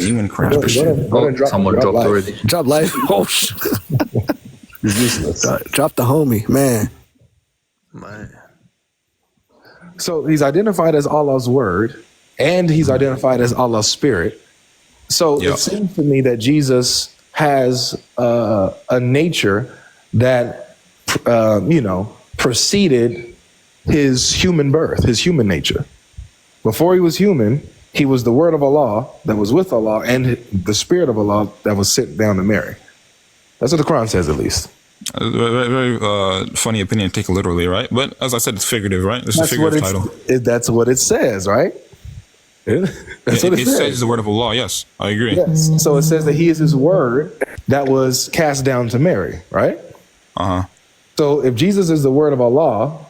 even crash. Someone dropped already. Drop life. Oh, shit. He's useless. Drop the homie, man. So he's identified as Allah's word, and he's identified as Allah's spirit. So it seems to me that Jesus has a nature that, preceded his human birth, his human nature. Before he was human, he was the word of Allah that was with Allah and the spirit of Allah that was sent down to Mary. That's what the Quran says, at least. Very funny opinion, take it literally, right? But as I said, it's figurative, right? It's a figurative title. That's what it says, right? That's what it says. It says the word of Allah, yes. I agree. Yes. So it says that he is his word that was cast down to Mary, right? Uh-huh. So if Jesus is the word of Allah,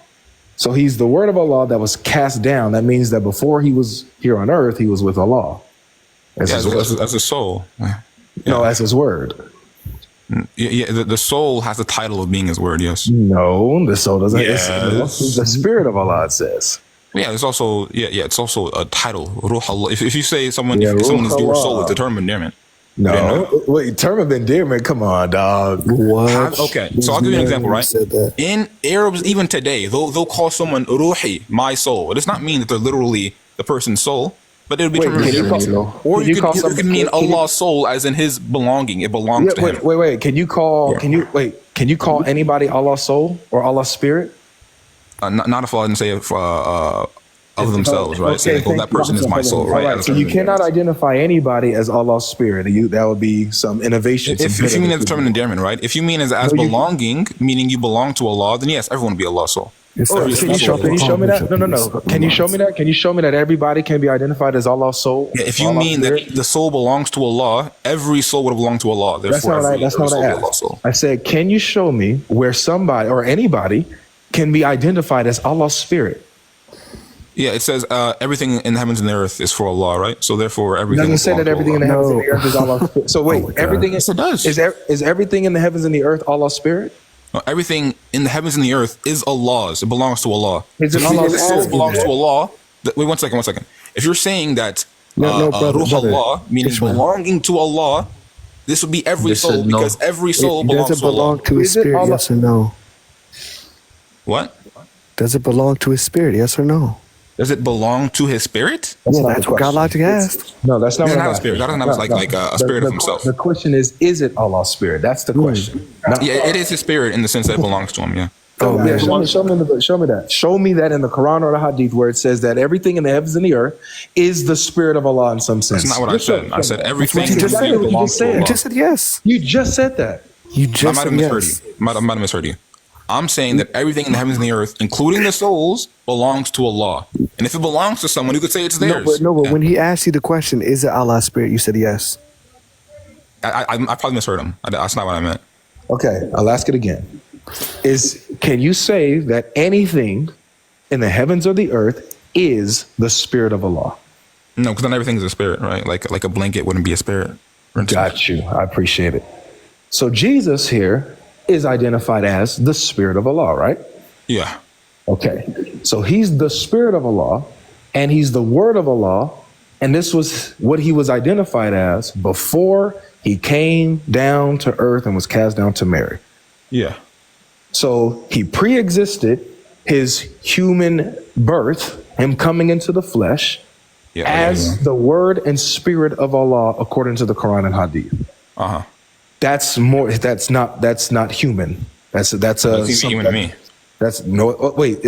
so he's the word of Allah that was cast down. That means that before he was here on earth, he was with Allah. As a soul. No, as his word. The soul has the title of being his word, yes. No, the soul doesn't. Yes. It's the spirit of Allah, it says. Yeah, it's also it's also a title. Ruh Allah. If you say someone is your soul, it's a term of endearment. No, wait, term of endearment. Come on, dog. What? Okay, so I'll give you an example, right? In Arabs, even today, they'll call someone ruhi, my soul. It does not mean that they're literally the person's soul, but it would be term of endearment. Or you could mean Allah's soul, as in his belonging. It belongs to him. Wait. Can you call anybody Allah's soul or Allah's spirit? Not if Allah didn't say of themselves, right? Saying, that person is my soul, right? So you cannot identify anybody as Allah's spirit. That would be some innovation. If you mean as a term of endearment, right? If you mean as belonging, meaning you belong to Allah, then yes, everyone will be Allah's soul. Can you show me that? No. Can you show me that? Can you show me that everybody can be identified as Allah's soul? Yeah, if you mean that the soul belongs to Allah, every soul would belong to Allah. Therefore, that's not what I asked. I said, can you show me where somebody or anybody can be identified as Allah's spirit? Yeah, it says everything in the heavens and the earth is for Allah, right? So therefore, everything. Doesn't say that everything in the heavens and the earth is Allah's spirit. So wait, everything is. It does. Is everything in the heavens and the earth Allah's spirit? No, everything in the heavens and the earth is Allah's. It belongs to Allah. Is it Allah's soul belongs to Allah? Wait, one second. If you're saying that Ruh Allah, meaning belonging to Allah, this would be every soul, because every soul belongs to Allah. Does it belong to his spirit? Yes or no? What? Does it belong to his spirit? Yes or no? Does it belong to his spirit? That's what God Logic asked. No, that's not. It's not a spirit. God doesn't have like a spirit of himself. The question is it Allah's spirit? That's the question. Yeah, it is his spirit in the sense that it belongs to him. Yeah. Show me that. Show me that in the Quran or the Hadith where it says that everything in the heavens and the earth is the spirit of Allah in some sense. That's not what I said. I said everything belongs to Allah. You just said yes. You just said that. You just said yes. I might have misheard you. I'm saying that everything in the heavens and the earth, including the souls, belongs to Allah. And if it belongs to someone, you could say it's theirs. But when he asked you the question, is it Allah's spirit? You said yes. I probably misheard him. That's not what I meant. Okay, I'll ask it again. Can you say that anything in the heavens or the earth is the spirit of Allah? No, because not everything is a spirit, right? Like a blanket wouldn't be a spirit. Got you. I appreciate it. So Jesus here is identified as the spirit of Allah, right? Yeah. Okay. So he's the spirit of Allah and he's the word of Allah. And this was what he was identified as before he came down to earth and was cast down to Mary. Yeah. So he pre-existed his human birth, him coming into the flesh as the word and spirit of Allah, according to the Quran and Hadith. Uh-huh. That's not human. That's human to me. That's no. Wait,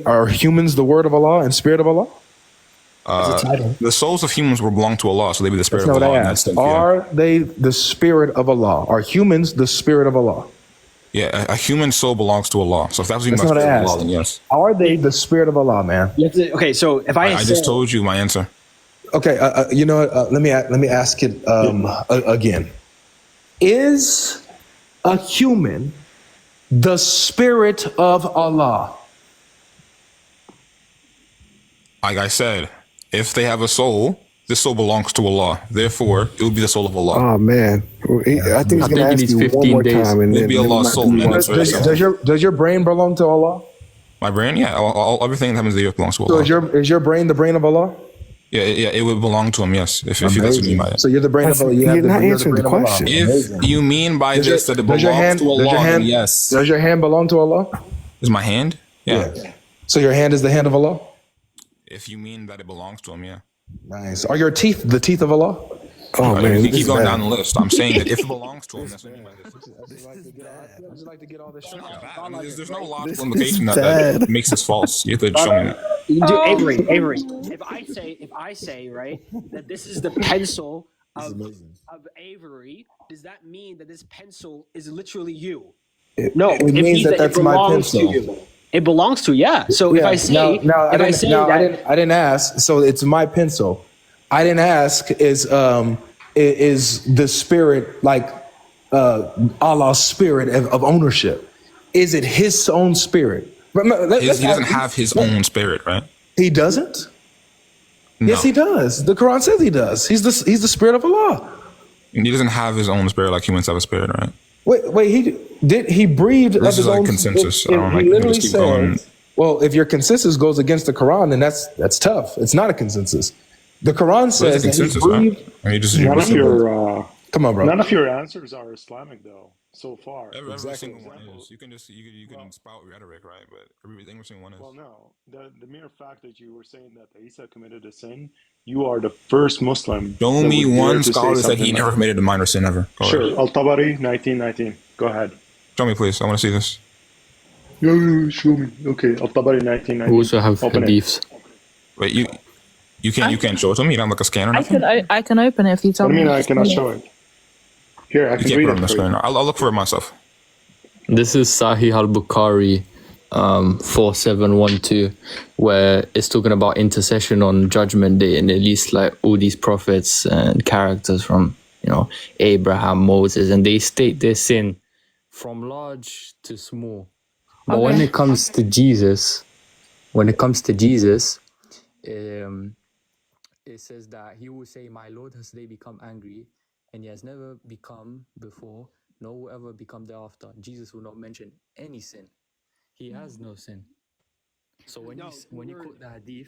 are humans the word of Allah and spirit of Allah? The souls of humans will belong to Allah, so they be the spirit of Allah. Are they the spirit of Allah? Are humans the spirit of Allah? Yeah, a human soul belongs to Allah. So if that's what you mean by spirit of Allah, then yes. Are they the spirit of Allah, man? Okay, so if I just told you my answer. Okay, you know what? Let me ask it again. Is a human the spirit of Allah? Like I said, if they have a soul, this soul belongs to Allah. Therefore, it will be the soul of Allah. Oh man, I think he's gonna ask you one more time, and it will be Allah's soul. Man. Does your brain belong to Allah? My brain, yeah. Everything that happens to the earth belongs to Allah. So is your brain the brain of Allah? Yeah, it would belong to him. Yes, if that's what you mean by it. So you're the brain of Allah. You're not answering the question. If you mean by this that it belongs to Allah, then yes. Does your hand belong to Allah? Is my hand? Yeah. So your hand is the hand of Allah? If you mean that it belongs to him, yeah. Nice. Are your teeth the teeth of Allah? Oh man, you keep going down the list. I'm saying that if it belongs to him, that's what you mean by this. I just like to get all this shit. I mean, there's no logical implication that makes this false. You have to show me that. Avery. If I say right that this is the pencil of Avery, does that mean that this pencil is literally you? No, it means that that's my pencil. It belongs to So if I say, I didn't ask. So it's my pencil. I didn't ask. Is the spirit like Allah's spirit of ownership? Is it His own spirit? He doesn't have his own spirit, right? He doesn't. No. Yes, he does. The Quran says he does. He's the spirit of Allah. And he doesn't have his own spirit like humans have a spirit, right? Wait. He breathed of This his is like own consensus. I don't know. He Like, literally just keep going. says, well, if your consensus goes against the Quran, then that's tough. It's not a consensus. The Quran says that he breathed. Come on, bro. None of your answers are Islamic, though, so far. Every single one is. You can spout rhetoric, right? But every single one is. Well, no. The mere fact that you were saying that Isa committed a sin, you are the first Muslim. Show me one scholar that said he never committed a minor sin ever. Sure. Al-Tabari, 1919. Go ahead. Show me, please. I want to see this. Yeah, show me. Okay, Al-Tabari, 1919. We also have hadiths. Wait, you can't show it to me? You don't have like a scanner? I can open it if you tell What do me. you mean I cannot show it? Here, I You can can't read put it on it the for screen. you. I'll look for it myself. This is Sahih al-Bukhari 4712, where it's talking about intercession on Judgment Day, and at least like all these prophets and characters from, Abraham, Moses, and they state their sin from large to small. But when it comes to Jesus, it says that he will say, "My Lord has today become angry, and he has never become before, nor will ever become thereafter." Jesus will not mention any sin. He has no sin. So when you quote the hadith,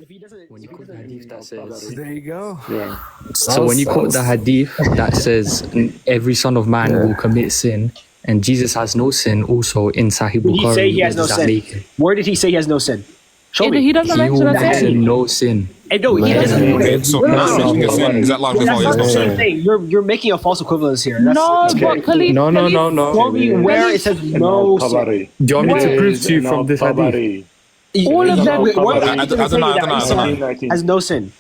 that says, There you go. Yeah. so when you quote the hadith that says every son of man will commit sin, and Jesus has no sin, also in Sahih Bukhari, did he say he has no sin? Where did he say he has no sin? Show me. He doesn't He mention will a sin. mention no sin. No, he doesn't. Okay, so not mentioning a sin, is that logically That's false? not the Yes, no same sin. thing. You're making a false equivalence here. That's, No, okay. but Khalid, No. Show me where it says no sin. Al-Tabari. Do you want me to Where? prove to you from this hadith? Al-Tabari. all of them. Has no sin.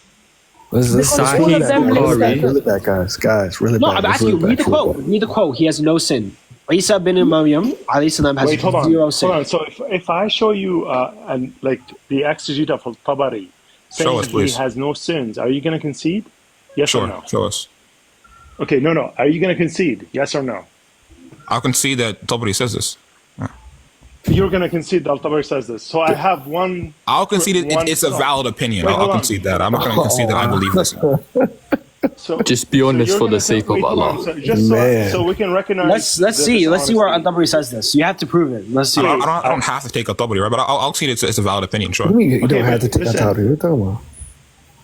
All of them Bukhari. Really bad, guys. Really No, bad. I'm asking you. Read the quote. Read the quote. He has no sin. Isa bin Maryam, alayhi salam, has Wait, hold zero on. sin. Hold on. So if I show you and like the exegete of Al-Tabari saying Show us, that please. he has no sins, are you going to concede? Yes or Sure, no? show us. Okay, no. Are you going to concede? Yes or no? I'll concede that Tabari says this. You're going to concede that Al-Tabari says this. So I have one. I'll concede it's a valid opinion. Wait, I'll hold on. concede that. I'm not going to concede that I believe this. So Just be honest you're for the gonna sake of wait, hold Allah. on. So just so we can recognize. Let's see. Let's see where Al-Tabari says this. You have to prove it. Let's see. I don't have to take a Tabari, right? But I'll concede it's a valid opinion, sure. You don't Okay, have to but take that listen. out of here. What are you talking about?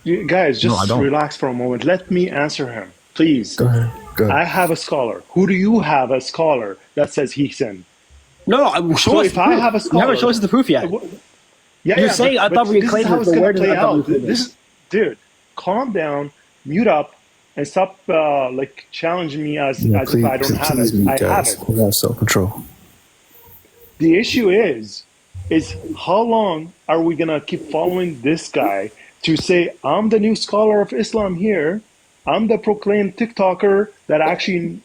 You guys, No, I just don't. relax for a moment. Let me answer him, please. Go ahead. I have a scholar. Who do you have a scholar that says he sinned? No, show So us if the I proof. have a You haven't scholar- shown us the proof yet. Yeah, saying but Al-Tabari this is claims how it, it's but going where to does play Al-Tabari out. prove it? This, dude, calm down, mute up, and stop challenging me as if I don't have please it. me, I have guys. it. We have self-control. The issue is how long are we going to keep following this guy to say, I'm the new scholar of Islam here, I'm the proclaimed TikToker that actually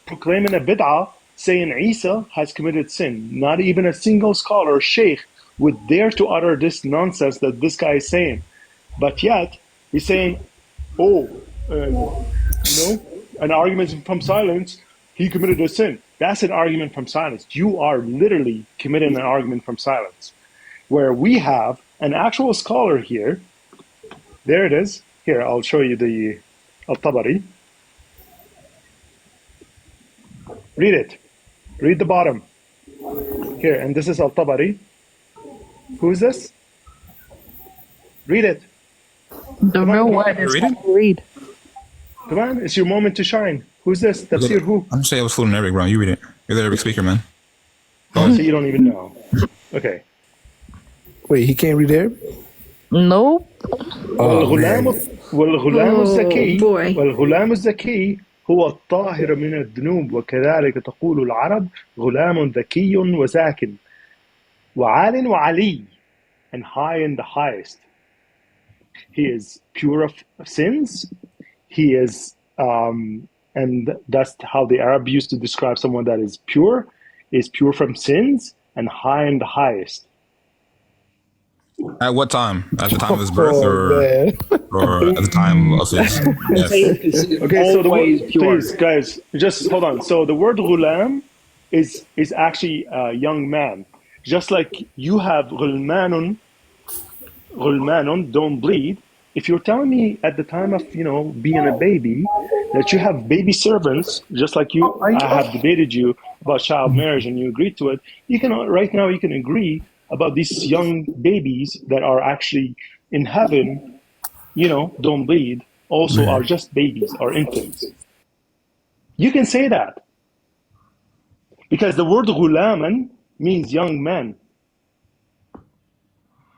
proclaiming a bid'ah, saying Isa has committed sin. Not even a single scholar, sheikh, would dare to utter this nonsense that this guy is saying. But yet, he's saying, an argument from silence, he committed a sin. That's an argument from silence. You are literally committing an argument from silence. Where we have an actual scholar here. There it is. Here, I'll show you the Al-Tabari. Read it. Read the bottom. Here, and this is Al-Tabari. Who is this? Read it. The Come on, real come on. word is Read it? what you read. Come on, it's your moment to shine. Who's this? Tafsir who? I'm just saying I was fluent in Arabic, bro. You read it. You're the Arabic speaker, man. Oh, so you don't even know. Okay. Wait, he can't read Arabic? Nope. والغلام الذكي boy. والغلام الذكي هو الطاهر من الذنوب وكذلك تقول العرب غلام ذكي وزاك وعال وعلي and high and the highest. He is pure of sins. He is and that's how the Arab used to describe someone that is pure from sins and high and the highest. At what time? At the time of his birth, or at the time of his death? Okay, so the word, please, guys, just hold on. So the word ghulam is actually a young man. Just like you have ghulmanun, don't bleed. If you're telling me at the time of, being a baby, that you have baby servants, just like I have debated you about child marriage and you agreed to it, right now you can agree about these young babies that are actually in heaven, don't bleed, also are just babies, are infants. You can say that. Because the word ghulaman means young man.